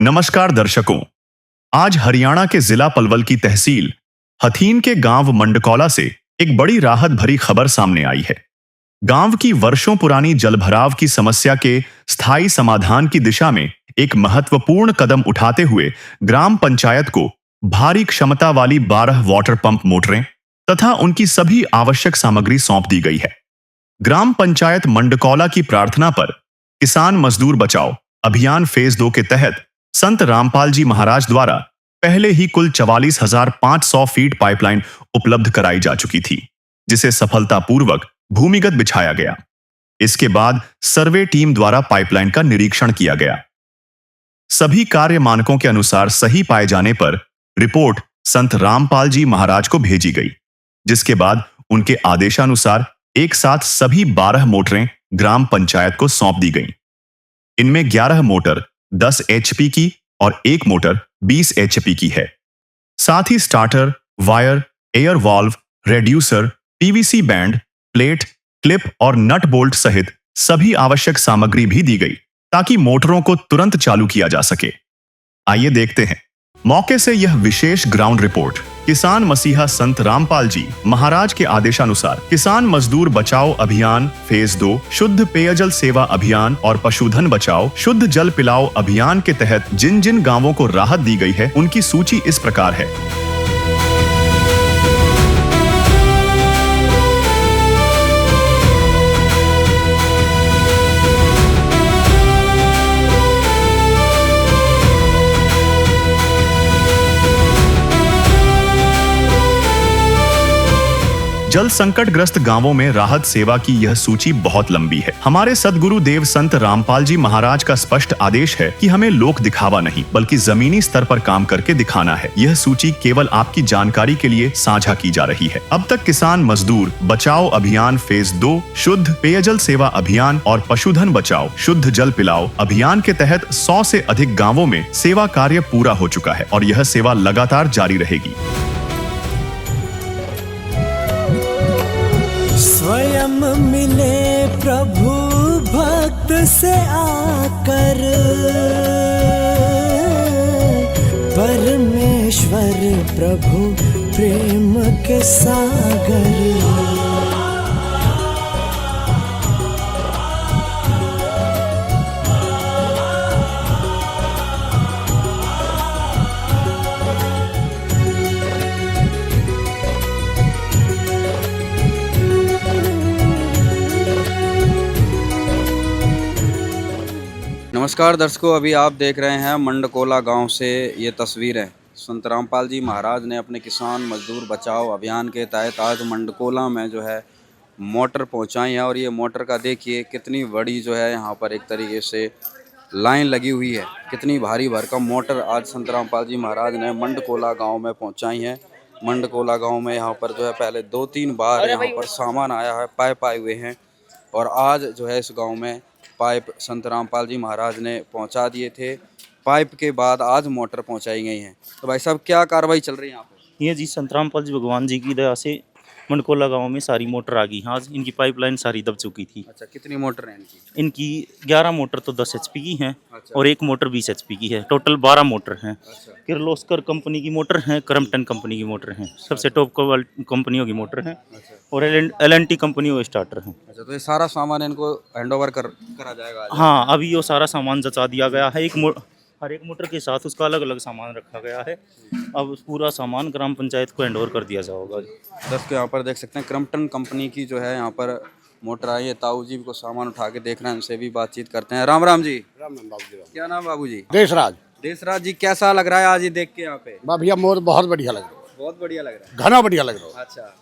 नमस्कार दर्शकों। आज हरियाणा के जिला पलवल की तहसील हथीन के गांव मंडकौला से एक बड़ी राहत भरी खबर सामने आई है। गांव की वर्षों पुरानी जलभराव की समस्या के स्थायी समाधान की दिशा में एक महत्वपूर्ण कदम उठाते हुए ग्राम पंचायत को भारी क्षमता वाली 12 वाटर पंप मोटरें तथा उनकी सभी आवश्यक सामग्री सौंप दी गई है। ग्राम पंचायत मंडकौला की प्रार्थना पर किसान मजदूर बचाओ अभियान फेज 2 के तहत संत रामपाल जी महाराज द्वारा पहले ही कुल 44,500 फीट पाइपलाइन उपलब्ध कराई जा चुकी थी, जिसे सफलतापूर्वक भूमिगत बिछाया गया। इसके बाद सर्वे टीम द्वारा पाइपलाइन का निरीक्षण किया गया। सभी कार्य मानकों के अनुसार सही पाए जाने पर रिपोर्ट संत रामपाल जी महाराज को भेजी गई, जिसके बाद उनके आदेशानुसार एक साथ सभी 12 मोटरें ग्राम पंचायत को सौंप दी गईं। इनमें 11 मोटर 10 एचपी की और एक मोटर 20 एचपी की है। साथ ही starter, wire, air valve, reducer, PVC band, plate, clip और नट बोल्ट सहित सभी आवश्यक सामग्री भी दी गई ताकि मोटरों को तुरंत चालू किया जा सके। आइए देखते हैं मौके से यह विशेष ग्राउंड रिपोर्ट। किसान मसीहा संत रामपाल जी महाराज के आदेशानुसार किसान मजदूर बचाओ अभियान फेज 2, शुद्ध पेयजल सेवा अभियान और पशुधन बचाओ शुद्ध जल पिलाओ अभियान के तहत जिन जिन गांवों को राहत दी गई है उनकी सूची इस प्रकार है। जल संकटग्रस्त गांवों में राहत सेवा की यह सूची बहुत लंबी है। हमारे सदगुरु देव संत रामपाल जी महाराज का स्पष्ट आदेश है कि हमें लोक दिखावा नहीं बल्कि जमीनी स्तर पर काम करके दिखाना है। यह सूची केवल आपकी जानकारी के लिए साझा की जा रही है। अब तक किसान मजदूर बचाओ अभियान फेज 2, शुद्ध पेयजल सेवा अभियान और पशुधन बचाओ शुद्ध जल पिलाओ अभियान के तहत 100 से अधिक गाँवों में सेवा कार्य पूरा हो चुका है और यह सेवा लगातार जारी रहेगी। स्वयं मिले प्रभु भक्त से आकर, परमेश्वर प्रभु प्रेम के सागर। नमस्कार दर्शकों, अभी आप देख रहे हैं मंडकौला गांव से ये तस्वीरें। संत रामपाल जी महाराज ने अपने किसान मजदूर बचाओ अभियान के तहत आज मंडकौला में जो है मोटर पहुंचाई है और ये मोटर का देखिए कितनी बड़ी जो है यहाँ पर एक तरीके से लाइन लगी हुई है। कितनी भारी भरकम मोटर आज संत रामपाल जी महाराज ने मंडकौला गाँव में पहुँचाई है। मंडकौला गाँव में यहाँ पर जो है पहले 2-3 बार यहाँ पर सामान आया है, पाइप आए हुए हैं और आज जो है इस गाँव में पाइप संत रामपाल जी महाराज ने पहुंचा दिए थे। पाइप के बाद आज मोटर पहुंचाई गई हैं। तो भाई साहब क्या कार्रवाई चल रही है यहाँ पे? ये जी संत रामपाल जी भगवान जी की दया से मंडकौला गांव में सारी मोटर आ गई। आज इनकी पाइपलाइन सारी दब चुकी थी। अच्छा, कितनी मोटर हैं इनकी? इनकी 11 मोटर तो 10 एचपी की हैं। अच्छा। और एक मोटर 20 एचपी की है। टोटल 12 मोटर हैं। अच्छा। किर्लोस्कर कंपनी की मोटर हैं, क्रम्पटन कंपनी की मोटर हैं, सबसे टॉप कंपनियों की मोटर हैं। अच्छा। और LNT कंपनियों के स्टार्टर हैं। अच्छा, तो ये सारा सामान इनको हैंड ओवर करा जाएगा आज? हाँ, अभी वो सारा सामान जचा दिया गया है। हर एक मोटर के साथ उसका अलग अलग सामान रखा गया है। अब पूरा सामान ग्राम पंचायत को हैंड ओवर कर दिया जाएगा। दोस्तों यहाँ पर देख सकते हैं क्रम्पटन कंपनी की जो है यहाँ पर मोटर आई है। ताऊ जी को सामान उठा के देख रहे हैं, उनसे भी बातचीत करते हैं। राम राम जी। राम राम बाबू जी। क्या नाम बाबू जी? देशराज। देशराज जी, कैसा लग रहा है आज ये देख के यहाँ पे? भैया मोर बहुत बढ़िया लग रहा है। बहुत बढ़िया लग रहा है। घना बढ़िया लग रहा है। अच्छा।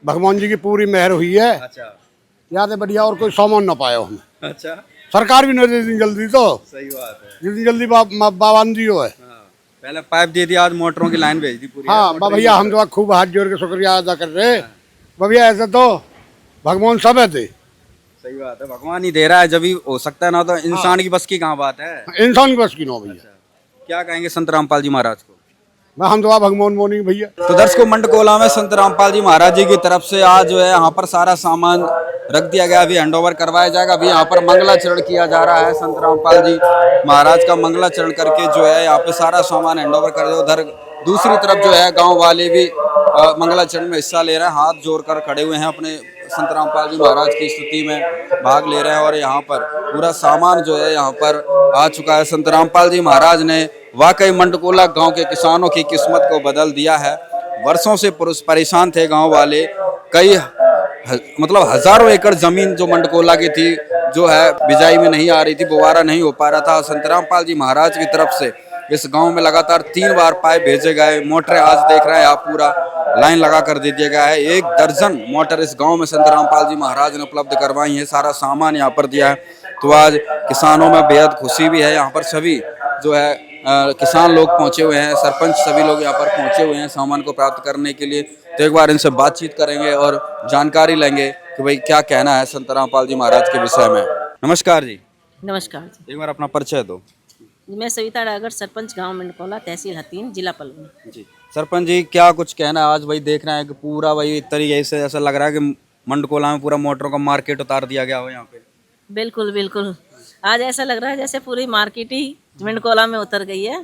भगवान जी की पूरी मेहर हुई है। अच्छा। याद है बढ़िया, और कोई सामान ना पाया हमें। अच्छा, सरकार भी नहीं देती जल्दी, तो सही बात है। जितनी जल्दी बाबांदी हो है। हाँ, पहले पाइप दे दिया, आज मोटरों की लाइन भेज दी पूरी। हाँ भैया, हम तो खूब हाथ जोड़ के शुक्रिया अदा कर रहे हैं। भैया ऐसा तो भगवान सब है थे। सही बात है, भगवान ही दे रहा है, जब ही हो सकता है ना, तो इंसान की बस की कहाँ बात है। इंसान की बस की नो भैया। क्या कहेंगे संत रामपाल जी महाराज को? हम दुआ भगवान मोनी भैया। तो दर्शकों, मंडकोला में संत रामपाल जी महाराज जी की तरफ से आज जो है यहाँ पर सारा सामान रख दिया गया, अभी हैंडओवर करवाया जाएगा। अभी यहाँ पर मंगलाचरण किया जा रहा है, संत रामपाल जी महाराज का मंगलाचरण करके जो है यहाँ पे सारा सामान हैंडओवर कर दो। उधर दूसरी तरफ जो है गांव वाले भी मंगलाचरण में हिस्सा ले रहे हैं, हाथ जोड़कर खड़े हुए हैं, अपने संत रामपाल जी महाराज की स्तुति में भाग ले रहे हैं। और यहाँ पर पूरा सामान जो है यहाँ पर आ चुका है। संत रामपाल जी महाराज ने वाकई मंडकोला गांव के किसानों की किस्मत को बदल दिया है। वर्षों से परेशान थे गांव वाले, कई मतलब हजारों एकड़ जमीन जो मंडकोला की थी जो है बिजाई में नहीं आ रही थी, बुवारा नहीं हो पा रहा था। संत रामपाल जी महाराज की तरफ से इस गांव में लगातार 3 बार पाइप भेजे गए। मोटरें आज देख रहे हैं आप, पूरा लाइन लगा कर दे दिया गया है। 1 दर्जन मोटर इस गांव में संत रामपाल जी महाराज ने उपलब्ध करवाई है, सारा सामान यहाँ पर दिया है। तो आज किसानों में बेहद खुशी भी है। यहाँ पर सभी जो है किसान लोग पहुंचे हुए हैं, सरपंच सभी लोग यहाँ पर पहुंचे हुए हैं सामान को प्राप्त करने के लिए। तो एक बार इनसे बातचीत करेंगे और जानकारी लेंगे कि भाई क्या कहना है संत रामपाल जी महाराज के विषय में। नमस्कार जी। नमस्कार जी। एक बार अपना परिचय दो। मैं सविता डागर, सरपंच गांव मंडकोला, तहसील हथीन, जिला पलवल। जी सरपंच जी, क्या कुछ कहना है? आज भाई देख रहे हैं कि पूरा भाई एक तरीके से ऐसा लग रहा है कि मंडकोला में पूरा मोटरों का मार्केट उतार दिया गया हो यहाँ पे। बिल्कुल बिल्कुल, आज ऐसा लग रहा है जैसे पूरी मार्केट ही मंडकोला में उतर गई है।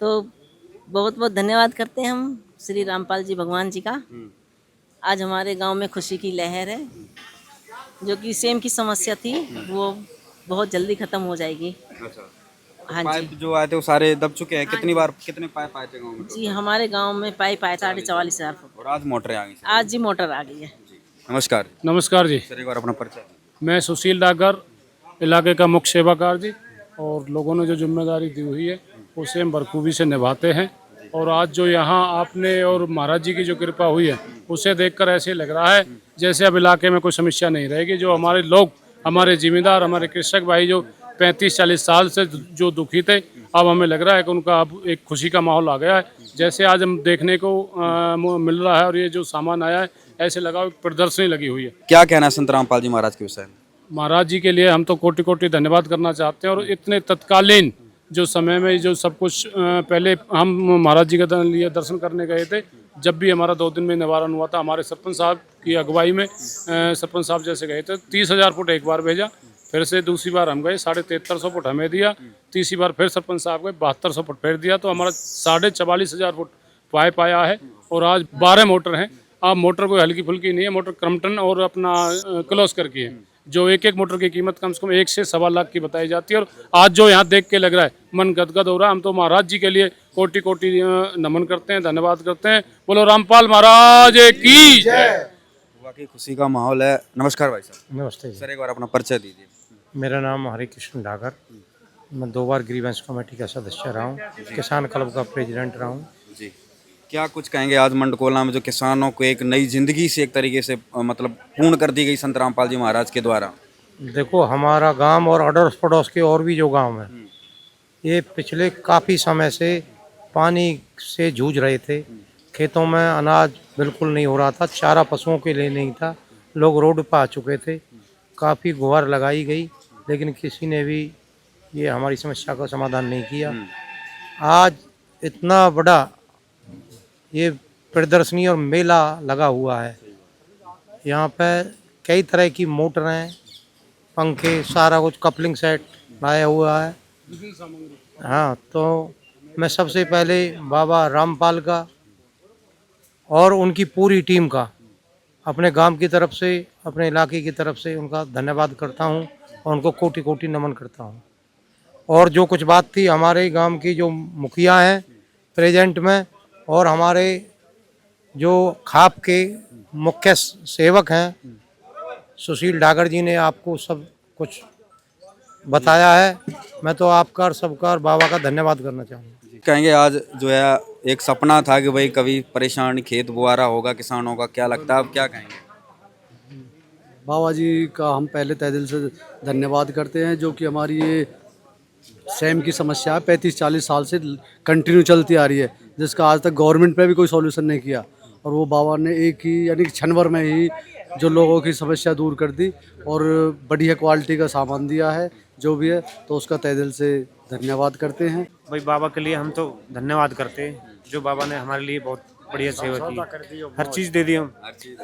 तो बहुत बहुत धन्यवाद करते हैं हम श्री रामपाल जी भगवान जी का। आज हमारे गांव में खुशी की लहर है। जो कि सेम की समस्या थी वो बहुत जल्दी खत्म हो जाएगी। अच्छा, हाँ पाइप जी। जो आए थे वो सारे दब चुके हैं। कितनी बार कितने पाइप आए थे गाँव में? जी, हमारे गांव में पाइप आया 44,500 फुट। और आज मोटरें आ गई। आज जी मोटर आ गई है। नमस्कार। नमस्कार जी, सर एक बार अपना परिचय। मैं सुशील डागर, इलाके का मुख्य सेवाकार जी। और लोगों ने जो जिम्मेदारी दी हुई है उसे हम बखूबी से निभाते हैं। और आज जो यहाँ आपने और महाराज जी की जो कृपा हुई है उसे देखकर ऐसे लग रहा है जैसे अब इलाके में कोई समस्या नहीं रहेगी। जो हमारे लोग, हमारे जिम्मेदार, हमारे कृषक भाई जो 35-40 साल से जो दुखी थे, अब हमें लग रहा है कि उनका अब एक खुशी का माहौल आ गया है। जैसे आज हम देखने को मिल रहा है और ये जो सामान आया है ऐसे लगा प्रदर्शनी लगी हुई है। क्या कहना है संत रामपाल जी महाराज के विषय में? महाराज जी के लिए हम तो कोटि कोटि धन्यवाद करना चाहते हैं। और इतने तत्कालीन जो समय में जो सब कुछ पहले हम महाराज जी के लिए दर्शन करने गए थे, जब भी हमारा 2 दिन में निवारण हुआ था, हमारे सरपंच साहब की अगुवाई में सरपंच साहब जैसे गए थे, 30,000 फुट एक बार भेजा। फिर से दूसरी बार हम गए, 4350 फुट हमें दिया। तीसरी बार फिर सरपंच साहब गए, 7200 फुट फिर दिया। तो हमारा 44,500 फुट पाइप आया है। और आज 12 मोटर हैं। अब मोटर कोई हल्की फुल्की नहीं है, मोटर क्रम्पटन और अपना क्लोज करके है। जो एक मोटर की कीमत कम से कम 1 से 1.25 लाख की बताई जाती है। और आज जो यहाँ देख के लग रहा है मन गदगद हो रहा है। हम तो महाराज जी के लिए कोटि कोटि नमन करते हैं, धन्यवाद करते हैं। बोलो रामपाल महाराज की जय। वाकई खुशी का माहौल है। नमस्कार भाई साहब। नमस्ते जी, सर एक बार अपना परिचय दीजिए। मेरा नाम हरे कृष्ण डागर। मैं 2 बार ग्रीवेंस कमेटी का सदस्य रहा हूँ, किसान क्लब का प्रेसिडेंट रहा हूँ। जी, क्या कुछ कहेंगे? आज मंडकोला में जो किसानों को एक नई जिंदगी से एक तरीके से मतलब पूर्ण कर दी गई संत रामपाल जी महाराज के द्वारा। देखो, हमारा गांव और अड़ोस पड़ोस के और भी जो गांव हैं, ये पिछले काफ़ी समय से पानी से जूझ रहे थे। खेतों में अनाज बिल्कुल नहीं हो रहा था, चारा पशुओं के लिए नहीं था, लोग रोड पर आ चुके थे। काफ़ी गुहार लगाई गई, लेकिन किसी ने भी ये हमारी समस्या का समाधान नहीं किया। आज इतना बड़ा ये प्रदर्शनी और मेला लगा हुआ है। यहाँ पे कई तरह की मोटरें, पंखे, सारा कुछ, कपलिंग सेट लाया हुआ है। हाँ, तो मैं सबसे पहले बाबा रामपाल का और उनकी पूरी टीम का अपने गांव की तरफ से, अपने इलाके की तरफ से उनका धन्यवाद करता हूं और उनको कोटि कोटि नमन करता हूं। और जो कुछ बात थी, हमारे गांव की जो मुखिया हैं प्रेजेंट में और हमारे जो खाप के मुख्य सेवक हैं सुशील डागर जी ने आपको सब कुछ बताया है। मैं तो आपका और सबका और बाबा का धन्यवाद करना चाहूँगा। कहेंगे आज जो है एक सपना था कि भाई कभी परेशानी, खेत बुआरा होगा किसानों का, क्या लगता है, आप क्या कहेंगे? बाबा जी का हम पहले तहे दिल से धन्यवाद करते हैं, जो कि हमारी ये सेम की समस्या है 35-40 साल से कंटिन्यू चलती आ रही है, जिसका आज तक गवर्नमेंट ने भी कोई सॉल्यूशन नहीं किया। और वो बाबा ने एक ही यानी कि क्षण भर में ही जो लोगों की समस्या दूर कर दी और बढ़िया क्वालिटी का सामान दिया है जो भी है, तो उसका तहे दिल से धन्यवाद करते हैं। भाई बाबा के लिए हम तो धन्यवाद करते हैं, जो बाबा ने हमारे लिए बहुत बढ़िया सेवा की, हर चीज़ दे दी हम।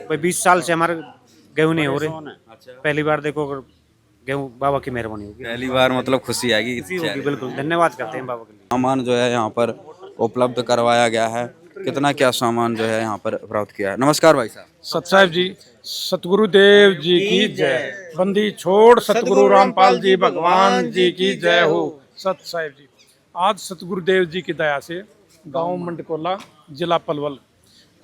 भाई 20 साल से हमारे गेहूँ नहीं हो रहे, पहली बार देखो अगर गेहूँ, बाबा की मेहरबानी होगी, पहली बार मतलब खुशी आएगी। खुशी होगी, बिल्कुल धन्यवाद करते हैं बाबा के लिए। सामान जो है यहाँ पर उपलब्ध करवाया गया है। कितना क्या सामान जो है यहाँ पर प्राप्त किया है। नमस्कार भाई साहब। सतसाहिब जी, सतगुरुदेव जी की जय। बंदी छोड़ सतगुरु रामपाल जी भगवान जी की जय हो। सतसाहिब जी, आज सतगुरुदेव जी की दया से गांव मंडकोला जिला पलवल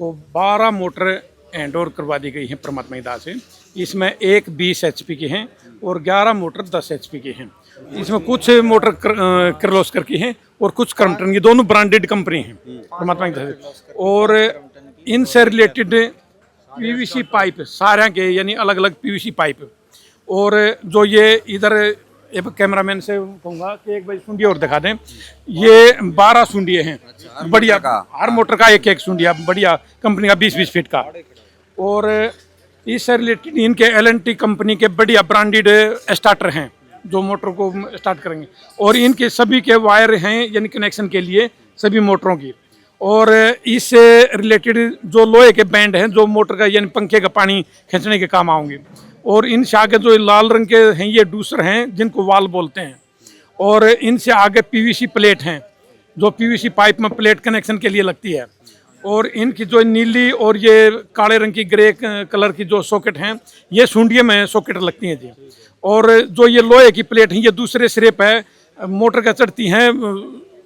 को 12 मोटर हैंड ओवर करवा दी गई हैं परमात्मा की दया से। इसमें एक 20 HP की हैं और 11 मोटर 10 HP की हैं। इसमें कुछ मोटर किर्लोस्कर की हैं और कुछ क्रम्पटन की, दोनों ब्रांडेड कंपनी हैं परमात्मा की दया से। और इनसे रिलेटेड PVC पाइप सारे के, यानी अलग अलग PVC पाइप। और जो ये इधर एक कैमरामैन से कहूँगा कि एक भाई सुंडिया और दिखा दें, ये 12 सुंडिये हैं बढ़िया, हर मोटर का एक एक सुंडिया बढ़िया कंपनी का 20-20 फीट का। और इससे रिलेटेड इनके L&T कंपनी के बढ़िया ब्रांडेड स्टार्टर हैं जो मोटर को स्टार्ट करेंगे। और इनके सभी के वायर हैं यानी कनेक्शन के लिए सभी मोटरों की। और इससे रिलेटेड जो लोहे के बैंड हैं जो मोटर का यानी पंखे का पानी खींचने के काम आएंगे। और इनसे आगे जो लाल रंग के हैं ये डूसर हैं जिनको वाल बोलते हैं। और इनसे आगे PVC प्लेट हैं जो PVC पाइप में प्लेट कनेक्शन के लिए लगती है। और इनकी जो नीली और ये काले रंग की ग्रे कलर की जो सॉकेट हैं ये सुंडिये में सॉकेट लगती हैं जी। और जो ये लोहे की प्लेट हैं ये दूसरे सिरे पे मोटर का चढ़ती हैं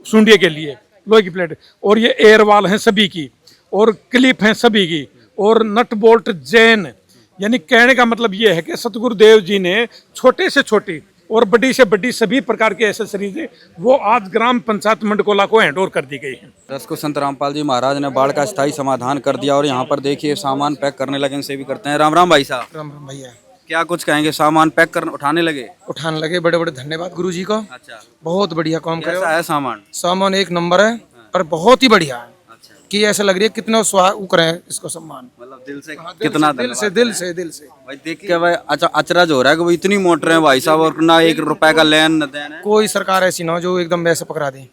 सुंडिये के लिए, लोहे की प्लेट। और ये एयर वाल हैं सभी की, और क्लिप हैं सभी की, और नट बोल्ट जैन। यानी कहने का मतलब ये है कि सतगुरुदेव जी ने छोटे से छोटी और बड़ी से बड़ी सभी प्रकार की एसेसरीज वो आज ग्राम पंचायत मंडकोला को हैंड ओवर कर दी गई है। दर्शकों, संत रामपाल जी महाराज ने बाढ़ का स्थायी समाधान कर दिया और यहाँ पर देखिए सामान पैक करने लगे। इनसे भी करते हैं। राम राम भाई साहब। राम राम भैया। क्या कुछ कहेंगे, सामान पैक कर उठाने लगे? उठाने लगे, बड़े बड़े धन्यवाद गुरु जी को। अच्छा, बहुत बढ़िया काम करे। कैसा है सामान? सामान एक नंबर है और बहुत ही बढ़िया है। अच्छा, कि ऐसा लग रही है कितना करें इसको सम्मान, मतलब दिल से कितना दिल से भाई देख के भाई अच्छा अचरज हो रहा है कि भाई इतनी मोटर है भाई साहब और ना 1 रुपए का लेन देन है। कोई सरकार ऐसी ना हो जो एकदम वैसे पकड़ा दे।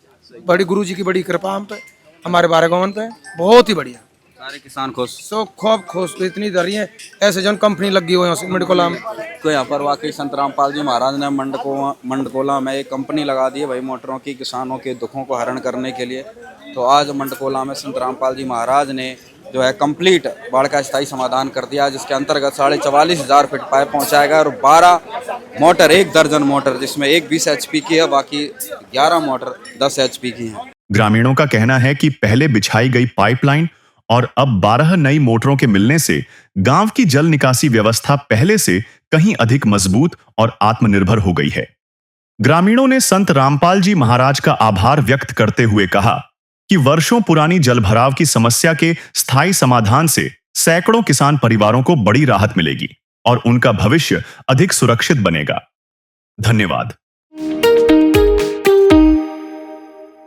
बड़ी गुरु जी की बड़ी कृपा हम पे, हमारे बारे गवन पे बहुत ही बढ़िया। सारे किसान खुश, सो खूब खुश। इतनी दरी है ऐसे जन कंपनी लगी हुई है मंडकोला में। तो यहाँ पर वाकई संत रामपाल जी महाराज ने मंडकोला में एक कंपनी लगा दी है भाई मोटरों की, किसानों के दुखों को हरण करने के लिए। तो आज मंडकोला में संत रामपाल जी महाराज ने जो है कंप्लीट बाढ़ का स्थायी समाधान कर दिया, जिसके अंतर्गत 44,500 फीट पाइप पहुँचाएगा और 12 मोटर, 1 दर्जन मोटर, जिसमें एक 20 HP की है, बाकी 11 मोटर 10 HP की है। ग्रामीणों का कहना है कि पहले बिछाई गई पाइपलाइन और अब 12 नई मोटरों के मिलने से गांव की जल निकासी व्यवस्था पहले से कहीं अधिक मजबूत और आत्मनिर्भर हो गई है। ग्रामीणों ने संत रामपाल जी महाराज का आभार व्यक्त करते हुए कहा कि वर्षों पुरानी जलभराव की समस्या के स्थायी समाधान से सैकड़ों किसान परिवारों को बड़ी राहत मिलेगी और उनका भविष्य अधिक सुरक्षित बनेगा। धन्यवाद।